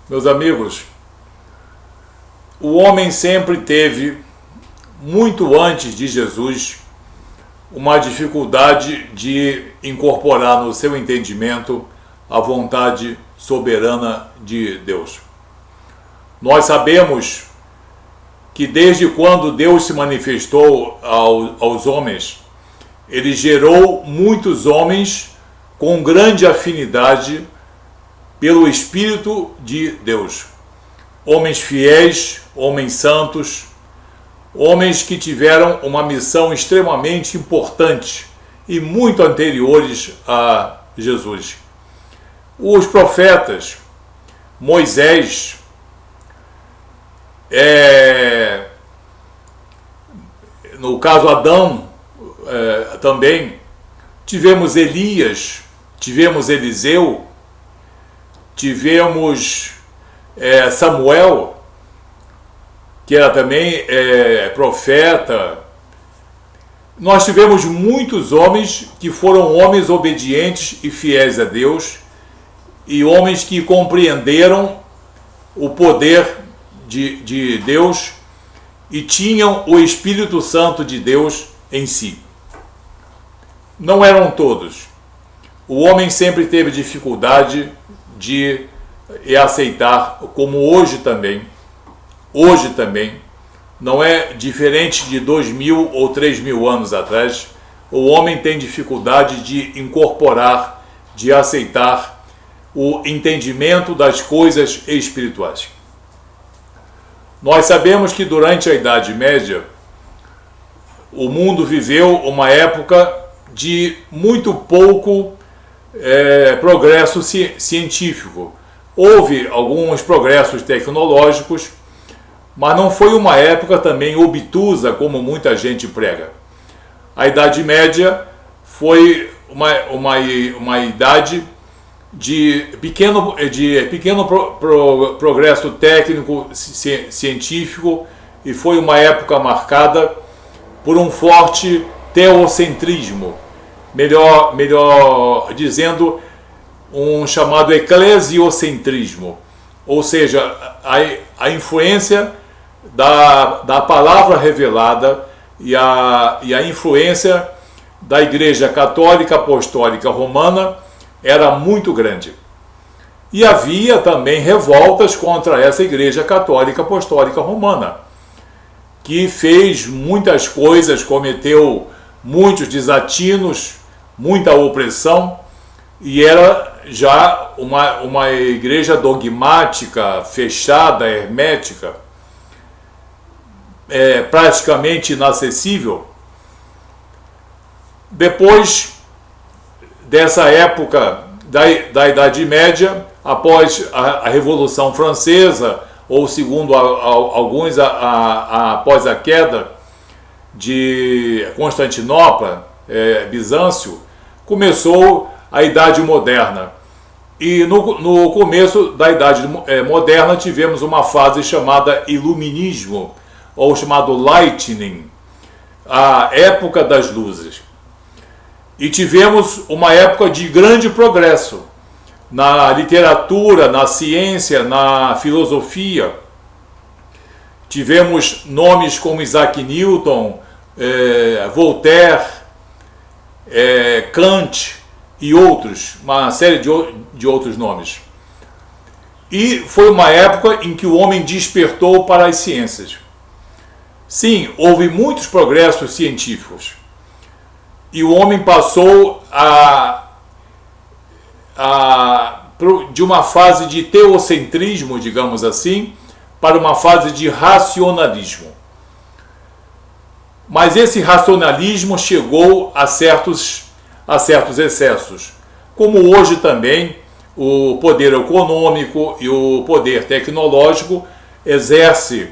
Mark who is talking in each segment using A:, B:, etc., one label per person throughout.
A: Meus amigos, o homem sempre teve, muito antes de Jesus, uma dificuldade de incorporar no seu entendimento a vontade soberana de Deus. Nós sabemos que desde quando Deus se manifestou aos homens, ele gerou muitos homens com grande afinidade pelo Espírito de Deus. Homens fiéis, homens santos, homens que tiveram uma missão extremamente importante e muito anteriores a Jesus. Os profetas, Moisés, no caso Adão, também, tivemos Elias, tivemos Eliseu, tivemos Samuel, que era também profeta. Nós tivemos muitos homens que foram homens obedientes e fiéis a Deus, e homens que compreenderam o poder de Deus e tinham o Espírito Santo de Deus em si. Não eram todos. O homem sempre teve dificuldade de aceitar, como hoje também. Hoje também, não é diferente de 2.000 ou 3.000 anos atrás, o homem tem dificuldade de incorporar, de aceitar o entendimento das coisas espirituais. Nós sabemos que durante a Idade Média, o mundo viveu uma época de muito pouco progresso científico. Houve alguns progressos tecnológicos, mas não foi uma época também obtusa como muita gente prega. A Idade Média foi uma idade de pequeno progresso técnico científico, e foi uma época marcada por um forte teocentrismo, melhor dizendo, um chamado eclesiocentrismo, ou seja, a influência da palavra revelada e a influência da Igreja Católica Apostólica Romana era muito grande. E havia também revoltas contra essa Igreja Católica Apostólica Romana, que fez muitas coisas, cometeu muitos desatinos, muita opressão, e era já uma igreja dogmática, fechada, hermética, praticamente inacessível. Depois dessa época da Idade Média, após a Revolução Francesa, ou segundo alguns, após a queda de Constantinopla, Bizâncio, começou a Idade Moderna. E no começo da Idade Moderna tivemos uma fase chamada Iluminismo, ou chamado Lightning, a época das luzes. E tivemos uma época de grande progresso na literatura, na ciência, na filosofia. Tivemos nomes como Isaac Newton, Voltaire, Kant e outros, uma série de outros nomes. E foi uma época em que o homem despertou para as ciências. Sim, houve muitos progressos científicos. E o homem passou de uma fase de teocentrismo, digamos assim, para uma fase de racionalismo. Mas esse racionalismo chegou a certos excessos, como hoje também o poder econômico e o poder tecnológico exerce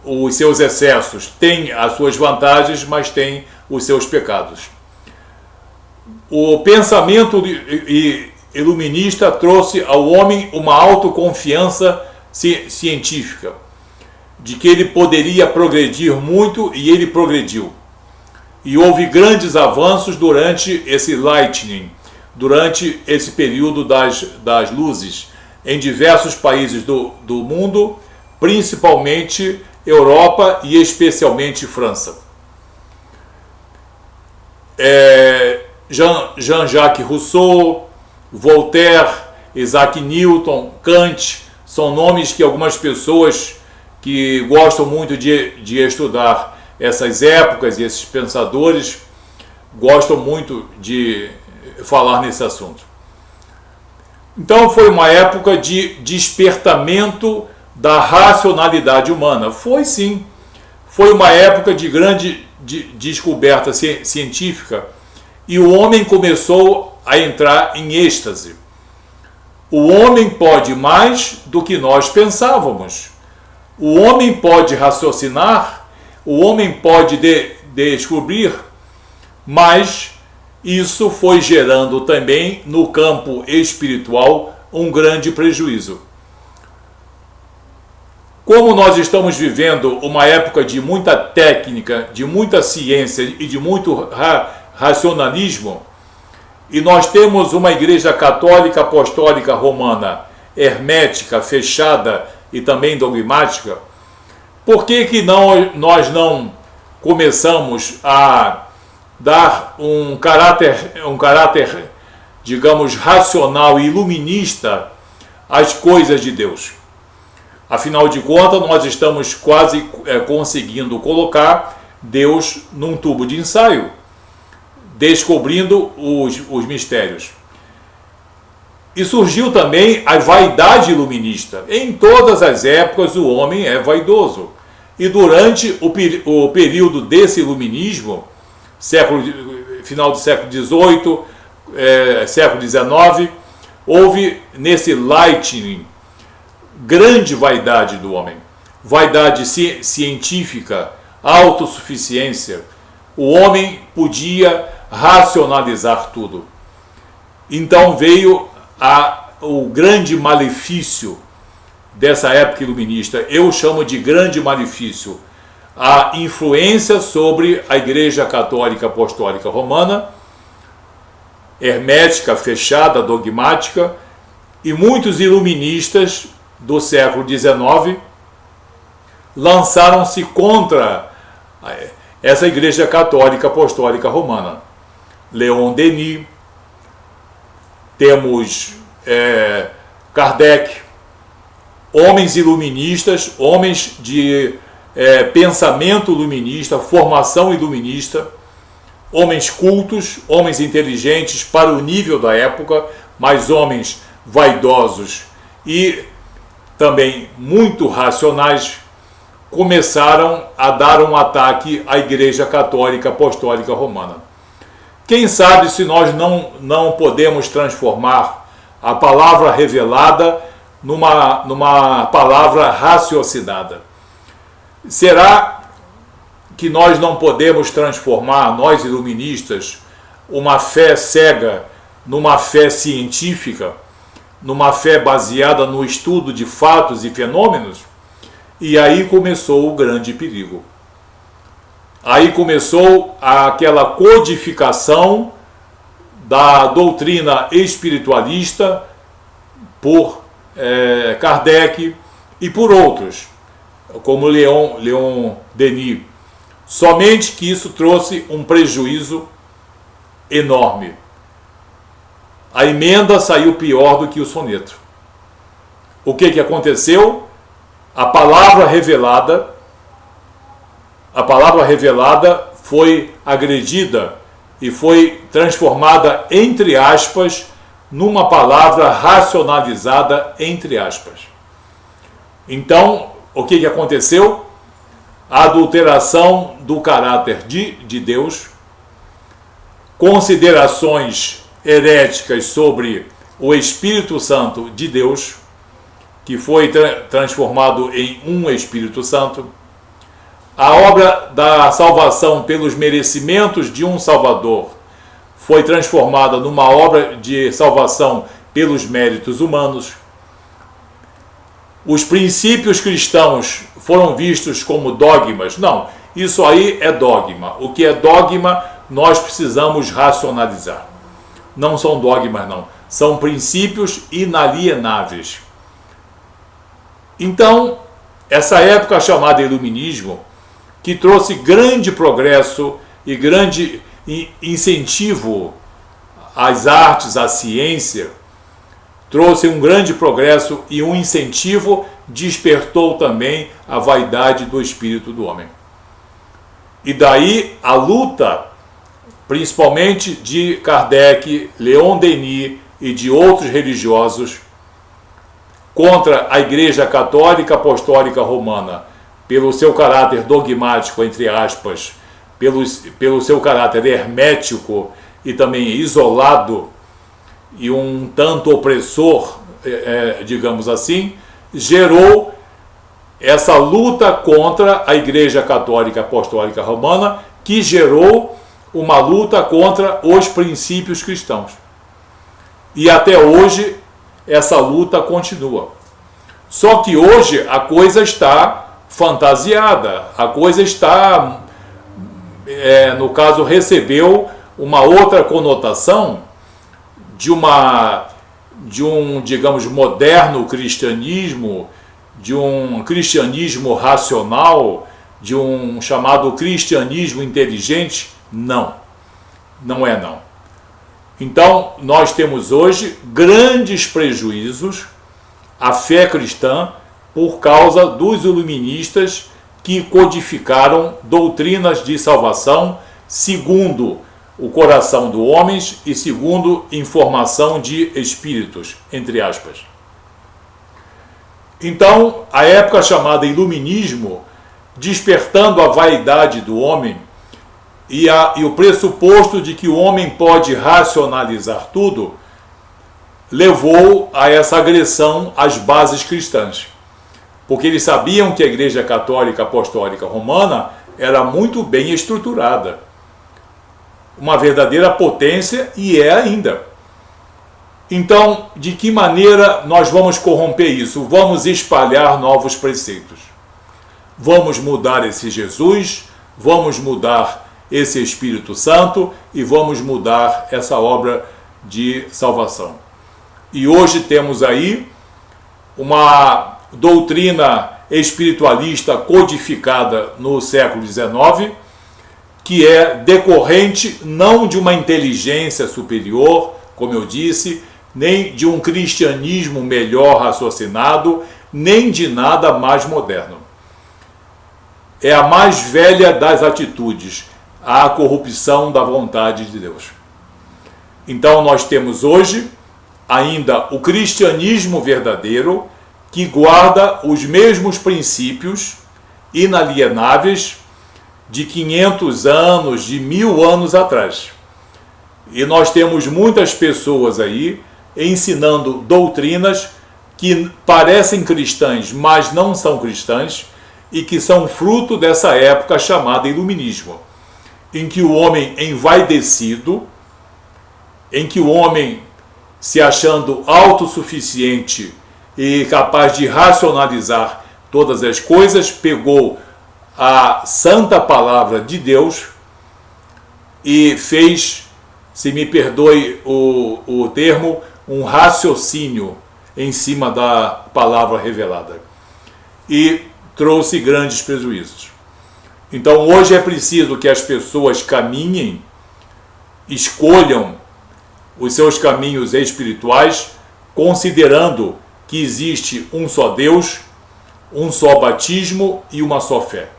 A: os seus excessos. Tem as suas vantagens, mas tem os seus pecados. O pensamento iluminista trouxe ao homem uma autoconfiança científica, de que ele poderia progredir muito, e ele progrediu. E houve grandes avanços durante esse Lightning, durante esse período das luzes, em diversos países do mundo, principalmente Europa e especialmente França. Jean-Jacques Rousseau, Voltaire, Isaac Newton, Kant, são nomes que algumas pessoas que gostam muito de estudar essas épocas e esses pensadores gostam muito de falar nesse assunto. Então foi uma época de despertamento da racionalidade humana. Foi sim, foi uma época de grande descoberta científica e o homem começou a entrar em êxtase. O homem pode mais do que nós pensávamos. O homem pode raciocinar, o homem pode descobrir, mas isso foi gerando também no campo espiritual um grande prejuízo. Como nós estamos vivendo uma época de muita técnica, de muita ciência e de muito racionalismo, e nós temos uma igreja católica apostólica romana hermética, fechada e também dogmática, por que nós não começamos a dar um caráter, digamos, racional e iluminista às coisas de Deus? Afinal de contas, nós estamos quase conseguindo colocar Deus num tubo de ensaio, descobrindo os mistérios. E surgiu também a vaidade iluminista. Em todas as épocas o homem é vaidoso. E durante o período desse iluminismo, final do século XVIII, século XIX, houve nesse lightning grande vaidade do homem. Vaidade científica, autossuficiência. O homem podia racionalizar tudo. Então veio o grande malefício dessa época iluminista. Eu chamo de grande malefício a influência sobre a Igreja Católica Apostólica Romana, hermética, fechada, dogmática, e muitos iluministas do século XIX lançaram-se contra essa Igreja Católica Apostólica Romana. Leon Denis, temos Kardec, homens iluministas, homens de pensamento iluminista, formação iluminista, homens cultos, homens inteligentes para o nível da época, mas homens vaidosos e também muito racionais, começaram a dar um ataque à Igreja Católica Apostólica Romana. Quem sabe se nós não podemos transformar a palavra revelada numa palavra raciocinada? Será que nós não podemos transformar, nós iluministas, uma fé cega numa fé científica, numa fé baseada no estudo de fatos e fenômenos? E aí começou o grande perigo. Aí começou aquela codificação da doutrina espiritualista por Kardec e por outros, como Leon Denis. Somente que isso trouxe um prejuízo enorme. A emenda saiu pior do que o soneto. O que aconteceu? A palavra revelada foi agredida e foi transformada, entre aspas, numa palavra racionalizada, entre aspas. Então, o que aconteceu? A adulteração do caráter de Deus, considerações heréticas sobre o Espírito Santo de Deus, que foi transformado em um Espírito Santo, a obra da salvação pelos merecimentos de um Salvador foi transformada numa obra de salvação pelos méritos humanos. Os princípios cristãos foram vistos como dogmas. Não, isso aí é dogma. O que é dogma, nós precisamos racionalizar. Não são dogmas, não. São princípios inalienáveis. Então, essa época chamada Iluminismo, que trouxe grande progresso e grande incentivo às artes, à ciência, trouxe um grande progresso e um incentivo, despertou também a vaidade do espírito do homem. E daí a luta, principalmente de Kardec, Leon Denis e de outros religiosos, contra a Igreja Católica Apostólica Romana, pelo seu caráter dogmático, entre aspas, pelo seu caráter hermético e também isolado e um tanto opressor, digamos assim, gerou essa luta contra a Igreja Católica Apostólica Romana, que gerou uma luta contra os princípios cristãos. E até hoje essa luta continua. Só que hoje a coisa está fantasiada, a coisa está, no caso, recebeu uma outra conotação de um, digamos, moderno cristianismo, de um cristianismo racional, de um chamado cristianismo inteligente. Não, não é não. Então, nós temos hoje grandes prejuízos à fé cristã por causa dos iluministas que codificaram doutrinas de salvação segundo o coração do homem e segundo informação de espíritos, entre aspas. Então, a época chamada Iluminismo, despertando a vaidade do homem e o pressuposto de que o homem pode racionalizar tudo, levou a essa agressão às bases cristãs. Porque eles sabiam que a Igreja Católica Apostólica Romana era muito bem estruturada. Uma verdadeira potência, e é ainda. Então, de que maneira nós vamos corromper isso? Vamos espalhar novos preceitos. Vamos mudar esse Jesus, vamos mudar esse Espírito Santo e vamos mudar essa obra de salvação. E hoje temos aí uma doutrina espiritualista codificada no século XIX, que é decorrente não de uma inteligência superior, como eu disse, nem de um cristianismo melhor raciocinado, nem de nada mais moderno. É a mais velha das atitudes, a corrupção da vontade de Deus. Então nós temos hoje ainda o cristianismo verdadeiro, que guarda os mesmos princípios inalienáveis de 500 anos, de 1000 anos atrás. E nós temos muitas pessoas aí ensinando doutrinas que parecem cristãs, mas não são cristãs, e que são fruto dessa época chamada Iluminismo, em que o homem envaidecido, em que o homem, se achando autossuficiente e capaz de racionalizar todas as coisas, pegou a santa palavra de Deus e fez, se me perdoe o termo, um raciocínio em cima da palavra revelada. E trouxe grandes prejuízos. Então hoje é preciso que as pessoas caminhem, escolham os seus caminhos espirituais, considerando que existe um só Deus, um só batismo e uma só fé.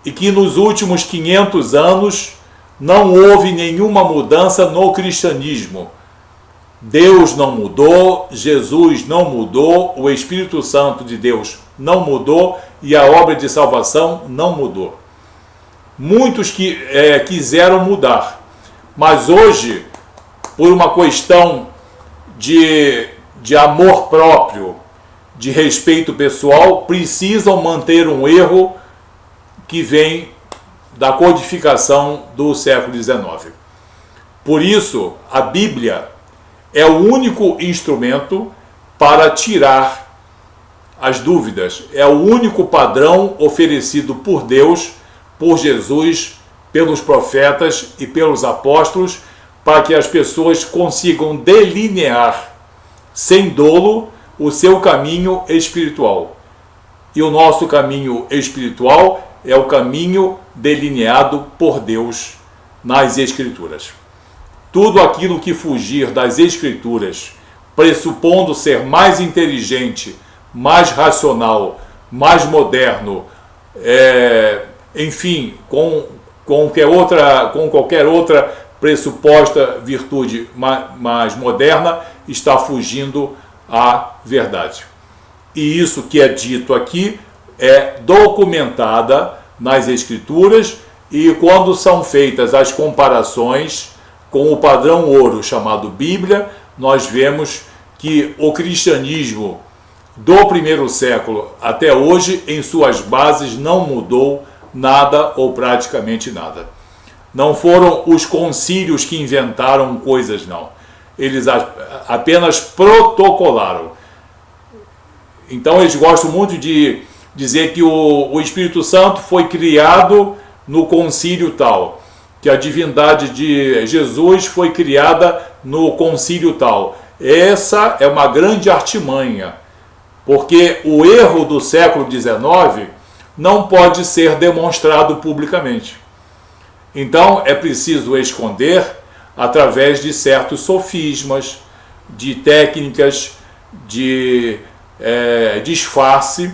A: E que nos últimos 500 anos não houve nenhuma mudança no cristianismo. Deus não mudou, Jesus não mudou, o Espírito Santo de Deus não mudou e a obra de salvação não mudou. Muitos que quiseram mudar, mas hoje, por uma questão de amor próprio, de respeito pessoal, precisam manter um erro que vem da codificação do século XIX. Por isso, a Bíblia é o único instrumento para tirar as dúvidas, é o único padrão oferecido por Deus, por Jesus, pelos profetas e pelos apóstolos, para que as pessoas consigam delinear, sem dolo, o seu caminho espiritual. e o nosso caminho espiritual é o caminho delineado por Deus nas Escrituras. Tudo aquilo que fugir das Escrituras, pressupondo ser mais inteligente, mais racional, mais moderno, enfim, com qualquer outra pressuposta virtude mais moderna, está fugindo à verdade. E isso que é dito aqui é documentada nas Escrituras, e quando são feitas as comparações com o padrão ouro chamado Bíblia, nós vemos que o cristianismo do primeiro século até hoje, em suas bases, não mudou nada ou praticamente nada. Não foram os concílios que inventaram coisas, não. Eles apenas protocolaram. Então eles gostam muito de dizer que o Espírito Santo foi criado no concílio tal, que a divindade de Jesus foi criada no concílio tal. Essa é uma grande artimanha, porque o erro do século XIX não pode ser demonstrado publicamente. Então é preciso esconder através de certos sofismas, de técnicas de disfarce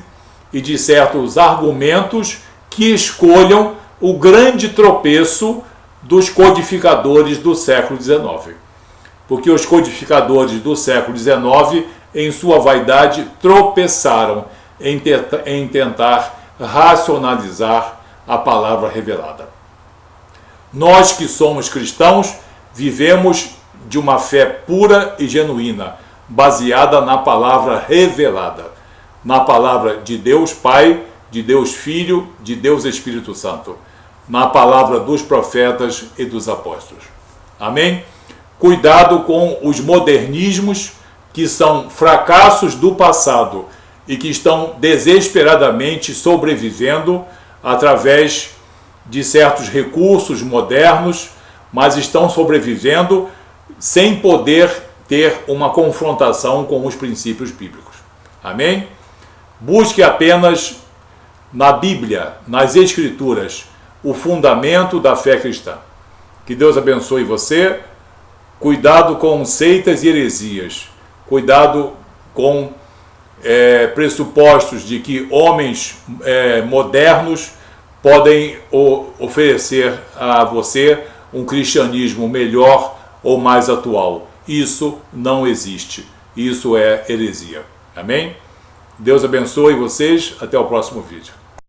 A: e de certos argumentos que escolham o grande tropeço dos codificadores do século XIX. Porque os codificadores do século XIX, em sua vaidade, tropeçaram em tentar racionalizar a palavra revelada. Nós que somos cristãos, vivemos de uma fé pura e genuína, baseada na palavra revelada, na palavra de Deus Pai, de Deus Filho, de Deus Espírito Santo, na palavra dos profetas e dos apóstolos. Amém? Cuidado com os modernismos, que são fracassos do passado e que estão desesperadamente sobrevivendo através de certos recursos modernos, mas estão sobrevivendo sem poder ter uma confrontação com os princípios bíblicos. Amém? Busque apenas na Bíblia, nas Escrituras, o fundamento da fé cristã. Que Deus abençoe você. Cuidado com seitas e heresias. Cuidado com pressupostos de que homens modernos podem oferecer a você um cristianismo melhor ou mais atual. Isso não existe. Isso é heresia. Amém? Deus abençoe vocês. Até o próximo vídeo.